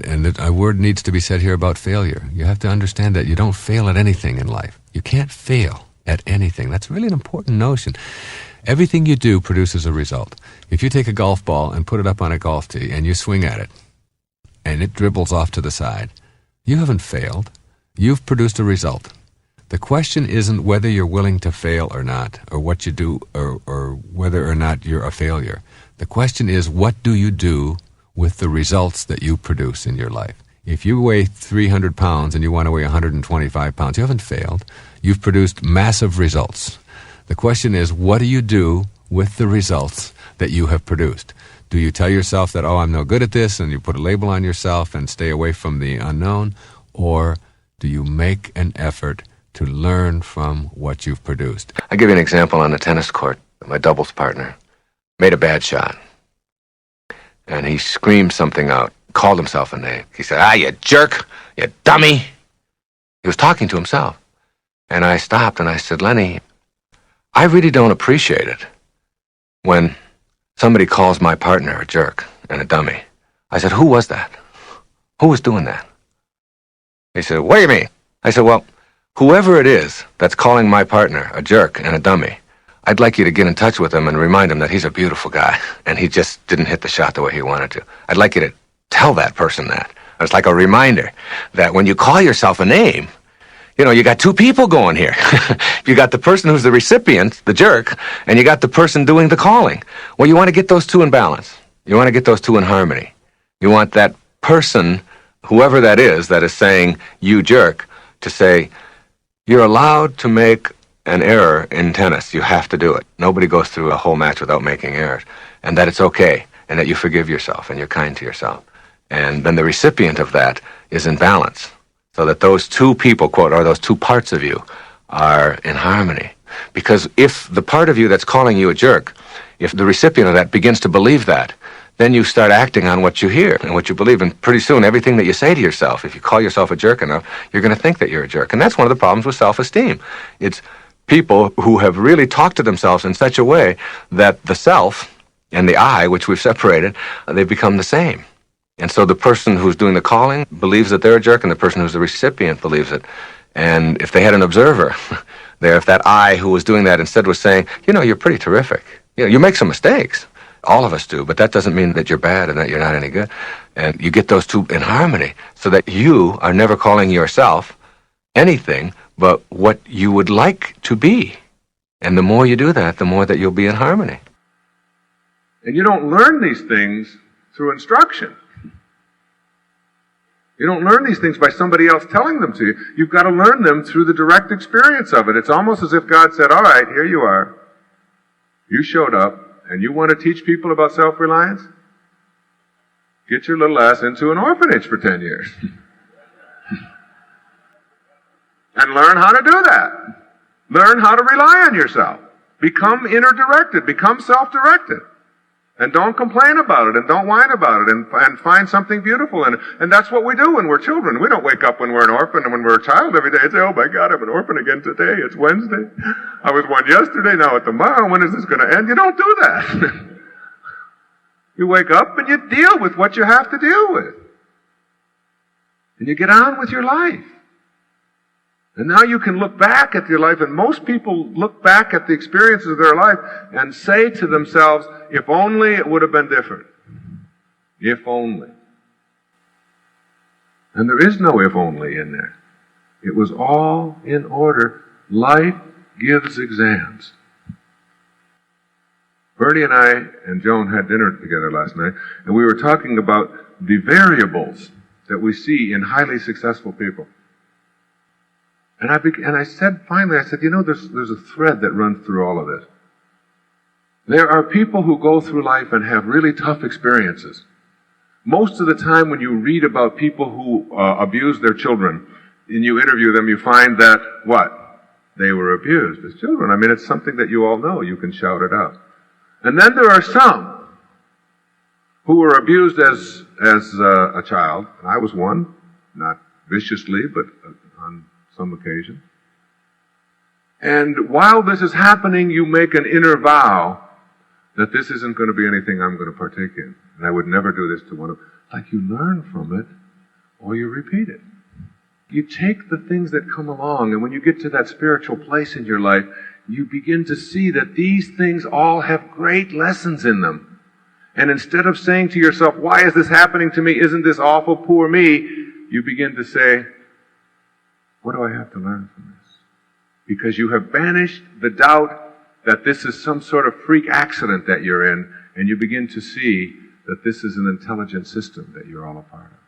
And a word needs to be said here about failure. You have to understand that you don't fail at anything in life. You can't fail at anything. That's really an important notion. Everything you do produces a result. If you take a golf ball and put it up on a golf tee and you swing at it and it dribbles off to the side, you haven't failed. You've produced a result. The question isn't whether you're willing to fail or not, or what you do, or whether or not you're a failure. The question is, what do you do with the results that you produce in your life? If you weigh 300 pounds and you want to weigh 125 pounds, you haven't failed. You've produced massive results. The question is, what do you do with the results that you have produced? Do you tell yourself that, oh, I'm no good at this, and you put a label on yourself and stay away from the unknown? Or do you make an effort to learn from what you've produced? I'll give you an example on the tennis court. My doubles partner made a bad shot, and he screamed something out, called himself a name. He said, "Ah, you jerk, you dummy." He was talking to himself. And I stopped and I said, "Lenny, I really don't appreciate it when somebody calls my partner a jerk and a dummy." I said, "Who was that? Who was doing that?" He said, "What do you mean?" I said, "Well, whoever it is that's calling my partner a jerk and a dummy, I'd like you to get in touch with him and remind him that he's a beautiful guy and he just didn't hit the shot the way he wanted to. I'd like you to tell that person that. It's like a reminder that when you call yourself a name, you know, you got two people going here. You got the person who's the recipient, the jerk, and you got the person doing the calling. Well, you want to get those two in balance. You want to get those two in harmony. You want that person, whoever that is saying, you jerk, to say, you're allowed to make an error in tennis. You have to do it. Nobody goes through a whole match without making errors. And that it's okay, and that you forgive yourself, and you're kind to yourself. And then the recipient of that is in balance, so that those two people, quote, or those two parts of you are in harmony. Because if the part of you that's calling you a jerk, if the recipient of that begins to believe that, then you start acting on what you hear and what you believe. And pretty soon, everything that you say to yourself, if you call yourself a jerk enough, you're going to think that you're a jerk. And that's one of the problems with self-esteem. It's people who have really talked to themselves in such a way that the self and the I, which we've separated, they become the same. And so the person who's doing the calling believes that they're a jerk, and the person who's the recipient believes it. And if they had an observer there, if that I who was doing that instead was saying, you know, you're pretty terrific. You know, you make some mistakes. All of us do, but that doesn't mean that you're bad and that you're not any good. And you get those two in harmony so that you are never calling yourself anything but what you would like to be. And the more you do that, the more that you'll be in harmony. And you don't learn these things through instruction. You don't learn these things by somebody else telling them to you. You've got to learn them through the direct experience of it. It's almost as if God said, all right, here you are. You showed up, and you want to teach people about self-reliance? Get your little ass into an orphanage for 10 years. And learn how to do that. Learn how to rely on yourself. Become inner-directed. Become self-directed. And don't complain about it, and don't whine about it, and find something beautiful in it. And that's what we do when we're children. We don't wake up when we're an orphan and when we're a child every day and say, oh my God, I'm an orphan again today. It's Wednesday. I was one yesterday, now it's tomorrow. When is this going to end? You don't do that. You wake up and you deal with what you have to deal with. And you get on with your life. And now you can look back at your life, and most people look back at the experiences of their life and say to themselves, if only it would have been different. If only. And there is no if only in there. It was all in order. Life gives exams. Bernie and I and Joan had dinner together last night, and we were talking about the variables that we see in highly successful people. And I said, finally, you know, there's a thread that runs through all of this. There are people who go through life and have really tough experiences. Most of the time when you read about people who abuse their children, and you interview them, you find that, what? They were abused as children. I mean, it's something that you all know. You can shout it out. And then there are some who were abused as a child. And I was one, not viciously, but on some occasion. And while this is happening, you make an inner vow that this isn't going to be anything I'm going to partake in. And I would never do this to one of them. Like, you learn from it, or you repeat it. You take the things that come along, and when you get to that spiritual place in your life, you begin to see that these things all have great lessons in them. And instead of saying to yourself, why is this happening to me? Isn't this awful, poor me? You begin to say, what do I have to learn from this? Because you have banished the doubt that this is some sort of freak accident that you're in, and you begin to see that this is an intelligent system that you're all a part of.